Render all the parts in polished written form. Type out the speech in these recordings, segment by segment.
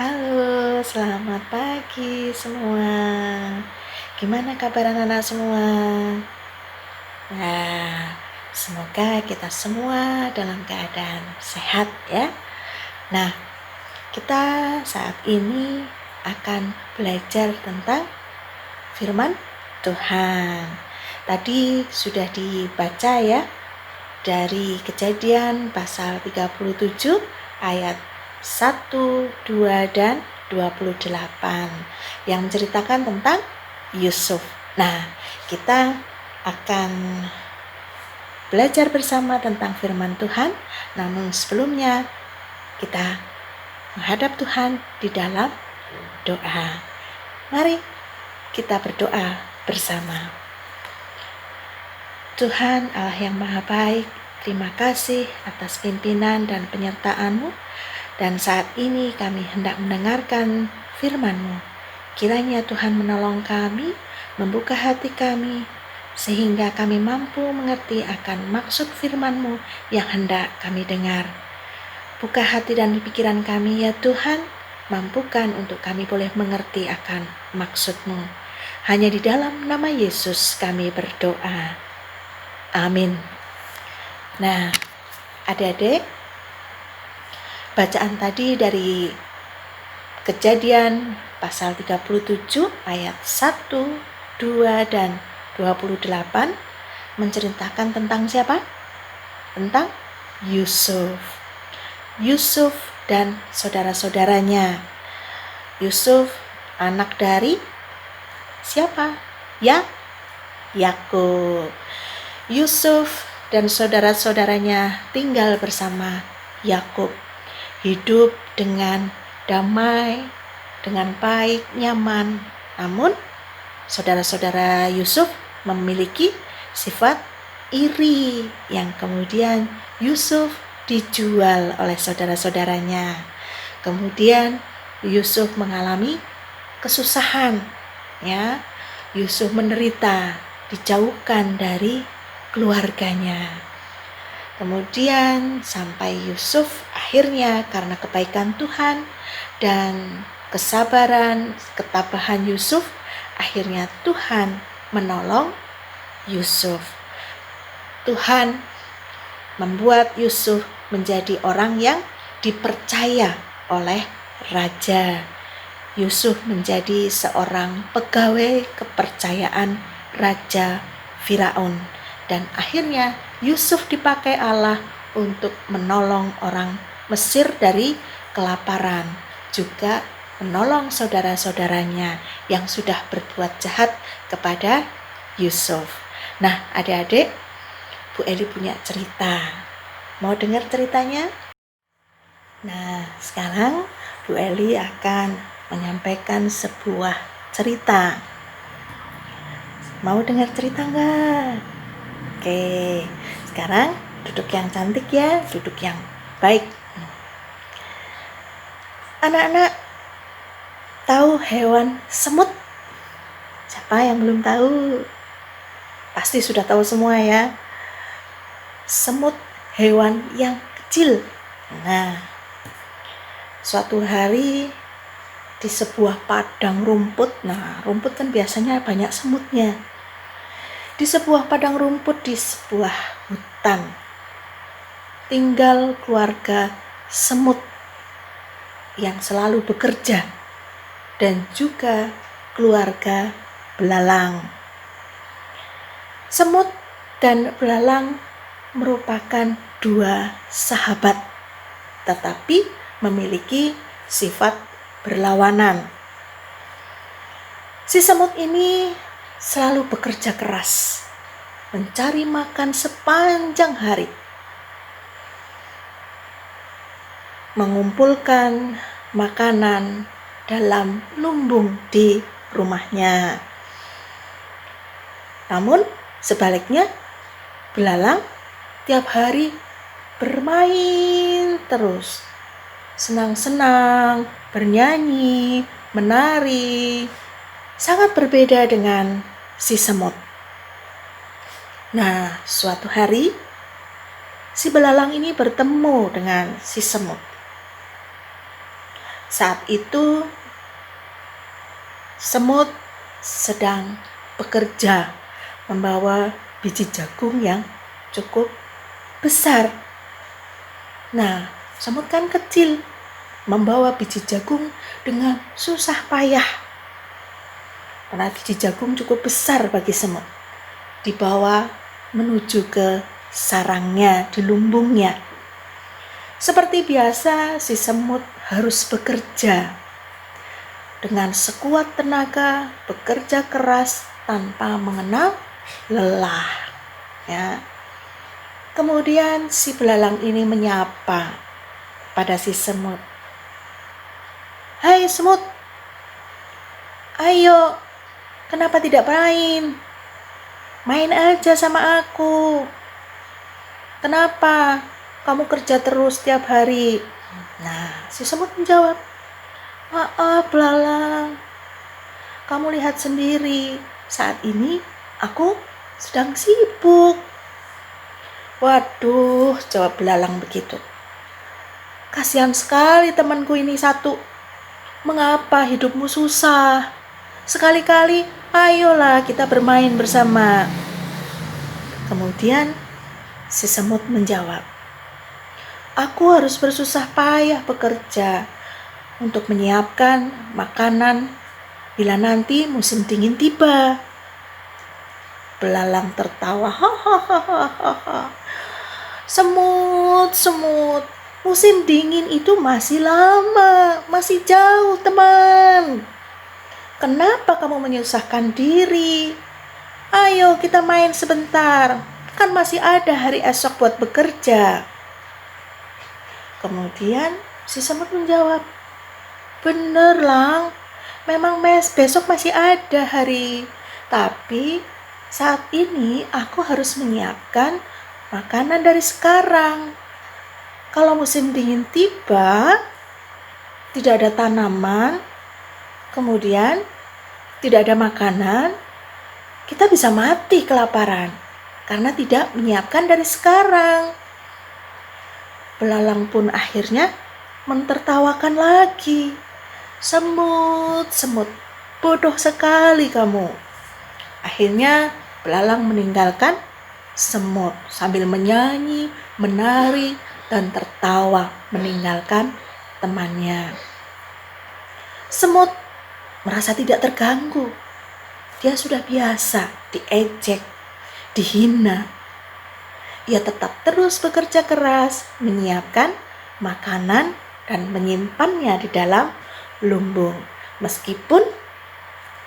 Halo, selamat pagi semua. Gimana kabar anak-anak semua? Nah, semoga kita semua dalam keadaan sehat ya. Nah, kita saat ini akan belajar tentang firman Tuhan. Tadi sudah dibaca ya dari Kejadian pasal 37 ayat 1, 2, dan 28 yang menceritakan tentang Yusuf. Nah, kita akan belajar bersama tentang firman Tuhan. Namun sebelumnya kita menghadap Tuhan di dalam doa. Mari kita berdoa bersama. Tuhan Allah yang Maha Baik, terima kasih atas pimpinan dan penyertaan-Mu. Dan saat ini kami hendak mendengarkan firman-Mu. Kiranya Tuhan menolong kami, membuka hati kami, sehingga kami mampu mengerti akan maksud firman-Mu yang hendak kami dengar. Buka hati dan pikiran kami ya Tuhan, mampukan untuk kami boleh mengerti akan maksud-Mu. Hanya di dalam nama Yesus kami berdoa. Amin. Nah, adik-adik, bacaan tadi dari Kejadian pasal 37 ayat 1, 2, dan 28 menceritakan tentang siapa? Tentang Yusuf. Yusuf dan saudara-saudaranya. Yusuf anak dari siapa? Yakub. Yusuf dan saudara-saudaranya tinggal bersama Yakub, hidup dengan damai, dengan baik, nyaman. Namun, saudara-saudara Yusuf memiliki sifat iri yang kemudian Yusuf dijual oleh saudara-saudaranya. Kemudian Yusuf mengalami kesusahan, ya. Yusuf menderita, dijauhkan dari keluarganya. Kemudian sampai Yusuf akhirnya karena kebaikan Tuhan dan kesabaran, ketabahan Yusuf, akhirnya Tuhan menolong Yusuf. Tuhan membuat Yusuf menjadi orang yang dipercaya oleh raja. Yusuf menjadi seorang pegawai kepercayaan Raja Firaun. Dan akhirnya Yusuf dipakai Allah untuk menolong orang Mesir dari kelaparan, juga menolong saudara-saudaranya yang sudah berbuat jahat kepada Yusuf. Nah, adik-adik, Bu Eli punya cerita. Mau dengar ceritanya? Nah, sekarang Bu Eli akan menyampaikan sebuah cerita. Mau dengar cerita enggak? Oke, sekarang duduk yang cantik ya, duduk yang baik. Anak-anak tahu hewan semut? Siapa yang belum tahu? Pasti sudah tahu semua ya. Semut hewan yang kecil. Nah, suatu hari di sebuah padang rumput. Nah, rumput kan biasanya banyak semutnya. Di sebuah padang rumput di sebuah hutan tinggal keluarga semut yang selalu bekerja dan juga keluarga belalang. Semut dan belalang merupakan dua sahabat, tetapi memiliki sifat berlawanan. Si semut ini selalu bekerja keras, mencari makan sepanjang hari, mengumpulkan makanan dalam lumbung di rumahnya. Namun sebaliknya, belalang tiap hari bermain terus, senang-senang, bernyanyi, menari, sangat berbeda dengan si semut. Nah, suatu hari si belalang ini bertemu dengan si semut. Saat itu semut sedang bekerja membawa biji jagung yang cukup besar. Nah, semut kan kecil, membawa biji jagung dengan susah payah. Karena biji jagung cukup besar bagi semut. Dibawa menuju ke sarangnya, di lumbungnya. Seperti biasa, si semut harus bekerja dengan sekuat tenaga, bekerja keras tanpa mengenal lelah. Ya. Kemudian si belalang ini menyapa pada si semut. "Hai semut, ayo, kenapa tidak main? Main aja sama aku. Kenapa kamu kerja terus setiap hari?" Nah, si semut menjawab, "Maaf belalang, kamu lihat sendiri, saat ini aku sedang sibuk." "Waduh," jawab belalang begitu. "Kasihan sekali temanku ini satu. Mengapa hidupmu susah? Sekali-kali ayolah kita bermain bersama." Kemudian si semut menjawab, "Aku harus bersusah payah bekerja untuk menyiapkan makanan bila nanti musim dingin tiba." Belalang tertawa, "Hahaha. Semut, musim dingin itu masih lama, masih jauh teman. Kenapa kamu menyusahkan diri? Ayo kita main sebentar, kan masih ada hari esok buat bekerja." Kemudian si semut menjawab, "Bener lang, memang besok masih ada hari, tapi saat ini aku harus menyiapkan makanan dari sekarang. Kalau musim dingin tiba, tidak ada tanaman, kemudian tidak ada makanan, kita bisa mati kelaparan karena tidak menyiapkan dari sekarang." Belalang pun akhirnya mentertawakan lagi. Semut, bodoh sekali kamu." Akhirnya belalang meninggalkan semut sambil menyanyi, menari, dan tertawa meninggalkan temannya. Semut merasa tidak terganggu. Dia sudah biasa diejek, dihina. Ia tetap terus bekerja keras, menyiapkan makanan dan menyimpannya di dalam lumbung. Meskipun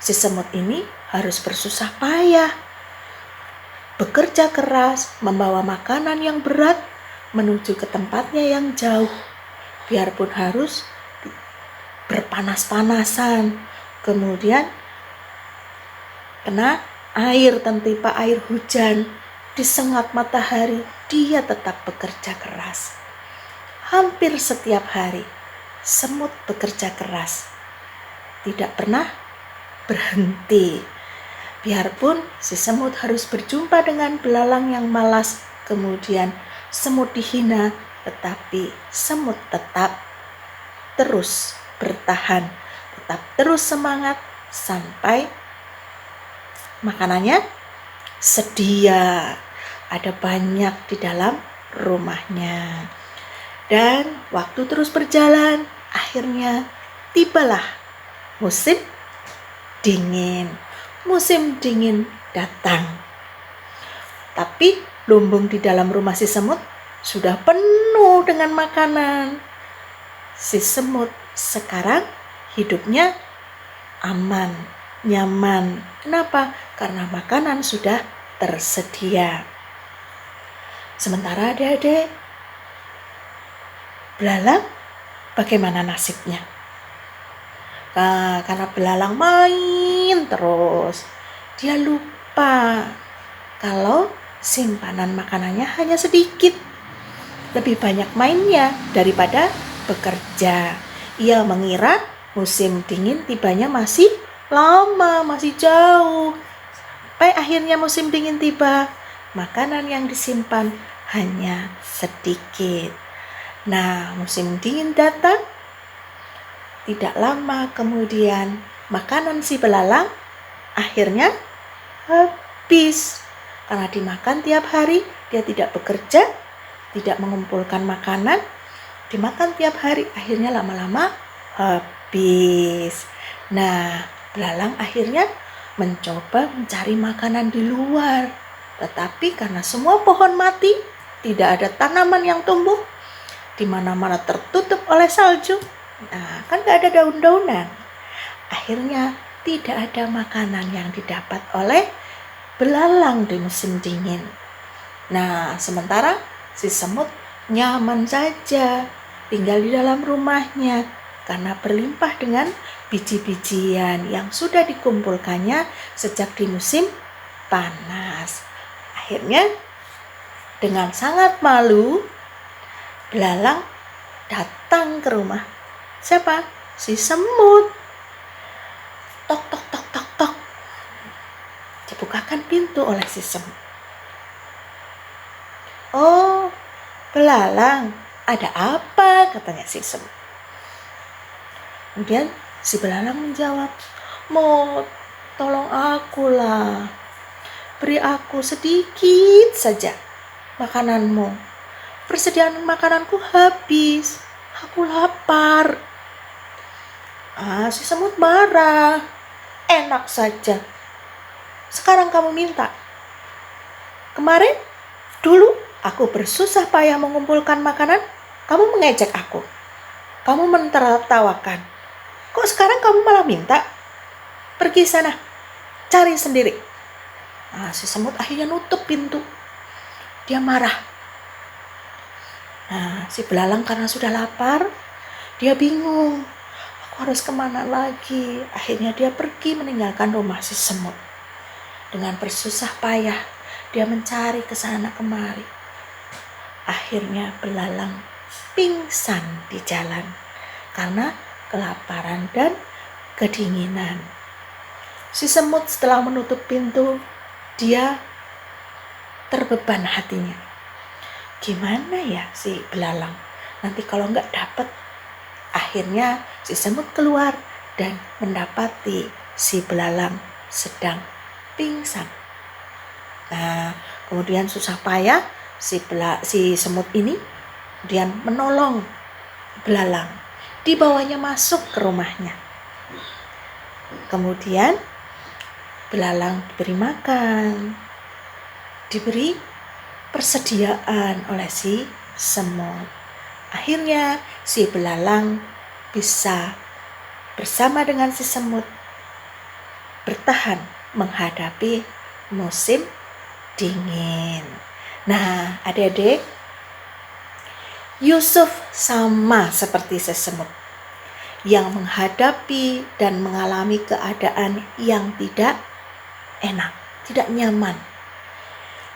si semut ini harus bersusah payah, bekerja keras, membawa makanan yang berat menuju ke tempatnya yang jauh, biarpun harus berpanas-panasan, kemudian kena air, tertimpa air hujan, disengat matahari, dia tetap bekerja keras. Hampir setiap hari, semut bekerja keras, tidak pernah berhenti. Biarpun si semut harus berjumpa dengan belalang yang malas, kemudian semut dihina, tetapi semut tetap terus bertahan, tetap terus semangat sampai makanannya sedia, ada banyak di dalam rumahnya. Dan waktu terus berjalan, akhirnya tibalah musim dingin. Musim dingin datang. Tapi lumbung di dalam rumah si semut sudah penuh dengan makanan. Si semut sekarang hidupnya aman, nyaman. Kenapa? Karena makanan sudah tersedia. Sementara adik-adik, belalang bagaimana nasibnya? Nah, karena belalang main terus, dia lupa kalau simpanan makanannya hanya sedikit. Lebih banyak mainnya daripada bekerja. Ia mengira musim dingin tibanya masih lama, masih jauh. Sampai akhirnya musim dingin tiba, makanan yang disimpan hanya sedikit. Nah, musim dingin datang, Tidak lama kemudian makanan si belalang akhirnya habis. Karena dimakan tiap hari, dia tidak bekerja, tidak mengumpulkan makanan, dimakan tiap hari, akhirnya lama-lama habis. Nah, belalang akhirnya mencoba mencari makanan di luar. Tetapi karena semua pohon mati, tidak ada tanaman yang tumbuh, di mana-mana tertutup oleh salju. Nah, kan gak ada daun-daunan. Akhirnya tidak ada makanan yang didapat oleh belalang di musim dingin. Nah, sementara si semut nyaman saja tinggal di dalam rumahnya karena berlimpah dengan biji-bijian yang sudah dikumpulkannya sejak di musim panas. Akhirnya dengan sangat malu, belalang datang ke rumah siapa? Si semut. Tok tok tok tok tok. Dibukakan pintu oleh si semut. Oh, belalang, ada apa? Katanya si semut. Kemudian si belalang menjawab, "Mot, tolong aku lah. Beri aku sedikit saja makananmu. Persediaan makananku habis. Aku lapar." Si semut marah. Enak saja. Sekarang kamu minta. Kemarin, dulu aku bersusah payah mengumpulkan makanan, kamu mengejek aku. Kamu mentertawakan. Kok sekarang kamu malah minta? Pergi sana, cari sendiri. Si semut akhirnya nutup pintu. Dia marah. Si belalang karena sudah lapar, dia bingung. Aku harus kemana lagi? Akhirnya dia pergi meninggalkan rumah si semut. Dengan bersusah payah, dia mencari ke sana kemari. Akhirnya belalang pingsan di jalan karena kelaparan dan kedinginan. Si semut setelah menutup pintu, dia terbeban hatinya. Gimana ya si belalang? Nanti kalau nggak dapat. Akhirnya si semut keluar dan mendapati si belalang sedang pingsan. Nah, kemudian susah payah si semut ini kemudian menolong belalang. Dibawanya masuk ke rumahnya. Kemudian belalang diberi makan, diberi persediaan oleh si semut. Akhirnya si belalang bisa bersama dengan si semut bertahan menghadapi musim dingin. Nah, adik-adik, Yusuf sama seperti si semut yang menghadapi dan mengalami keadaan yang tidak enak, tidak nyaman.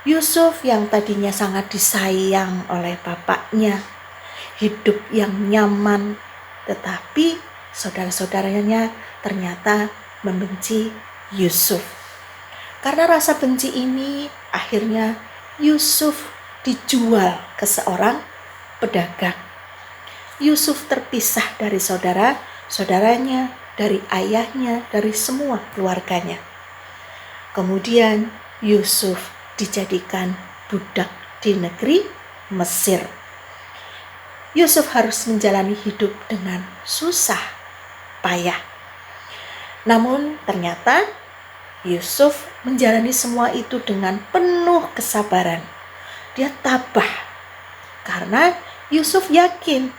Yusuf yang tadinya sangat disayang oleh bapaknya, hidup yang nyaman, tetapi saudara-saudaranya ternyata membenci Yusuf. Karena rasa benci ini, akhirnya Yusuf dijual ke seorang pedagang. Yusuf terpisah dari saudara-saudaranya, dari ayahnya, dari semua keluarganya. Kemudian Yusuf dijadikan budak di negeri Mesir. Yusuf harus menjalani hidup dengan susah payah. Namun ternyata Yusuf menjalani semua itu dengan penuh kesabaran. Dia tabah karena Yusuf yakin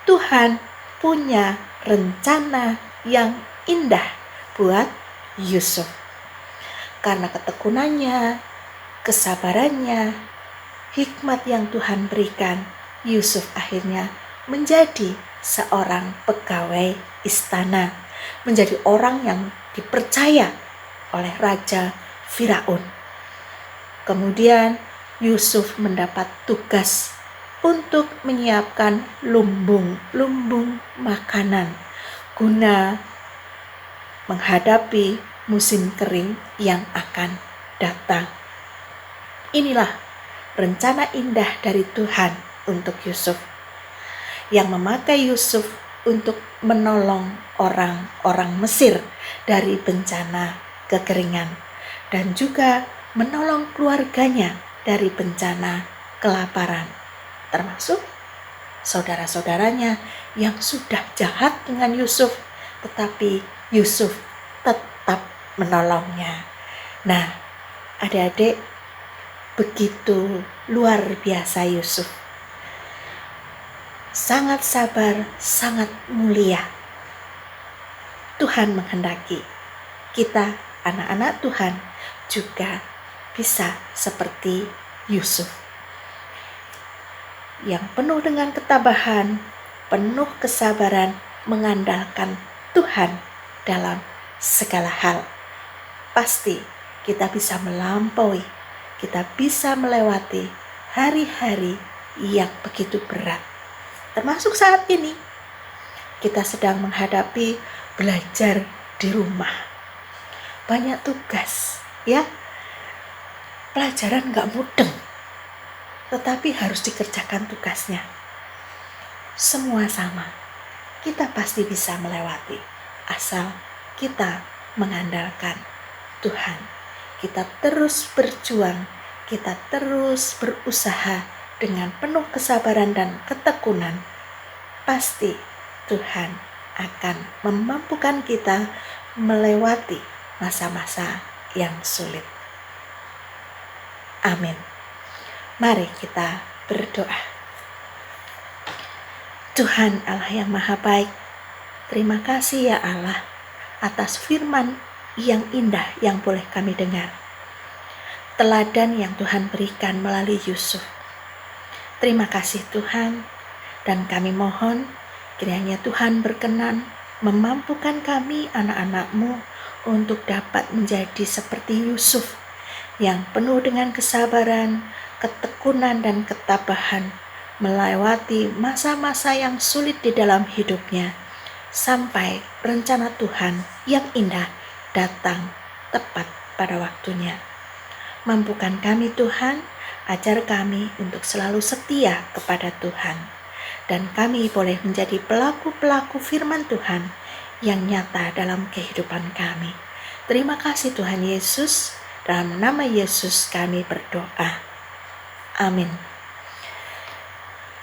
Tuhan punya rencana yang indah buat Yusuf. Karena ketekunannya, kesabarannya, hikmat yang Tuhan berikan, Yusuf akhirnya menjadi seorang pegawai istana, menjadi orang yang dipercaya oleh Raja Firaun. Kemudian Yusuf mendapat tugas untuk menyiapkan lumbung makanan guna menghadapi musim kering yang akan datang. Inilah rencana indah dari Tuhan untuk Yusuf, yang memakai Yusuf untuk menolong orang-orang Mesir dari bencana kekeringan dan juga menolong keluarganya dari bencana kelaparan, termasuk saudara-saudaranya yang sudah jahat dengan Yusuf, tetapi Yusuf tetap menolongnya. Nah, adik-adik, begitu luar biasa Yusuf. Sangat sabar, sangat mulia. Tuhan menghendaki kita, anak-anak Tuhan, juga bisa seperti Yusuf, yang penuh dengan ketabahan, penuh kesabaran, mengandalkan Tuhan dalam segala hal. Pasti kita bisa melampaui, kita bisa melewati hari-hari yang begitu berat. Termasuk saat ini, kita sedang menghadapi belajar di rumah. Banyak tugas, ya. Pelajaran gak mudeng, tetapi harus dikerjakan tugasnya. Semua sama, kita pasti bisa melewati, asal kita mengandalkan Tuhan. Kita terus berjuang, kita terus berusaha dengan penuh kesabaran dan ketekunan. Pasti Tuhan akan memampukan kita melewati masa-masa yang sulit. Amin. Mari kita berdoa. Tuhan Allah yang Maha Baik, terima kasih ya Allah atas firman yang indah yang boleh kami dengar. Teladan yang Tuhan berikan melalui Yusuf. Terima kasih Tuhan, dan kami mohon kiranya Tuhan berkenan memampukan kami anak-anak-Mu untuk dapat menjadi seperti Yusuf yang penuh dengan kesabaran, ketekunan dan ketabahan melewati masa-masa yang sulit di dalam hidupnya sampai rencana Tuhan yang indah datang tepat pada waktunya. Mampukan kami Tuhan, ajar kami untuk selalu setia kepada Tuhan, dan kami boleh menjadi pelaku-pelaku firman Tuhan yang nyata dalam kehidupan kami. Terima kasih Tuhan Yesus, dalam nama Yesus kami berdoa. Amin.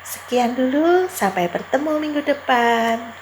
Sekian dulu, sampai bertemu minggu depan.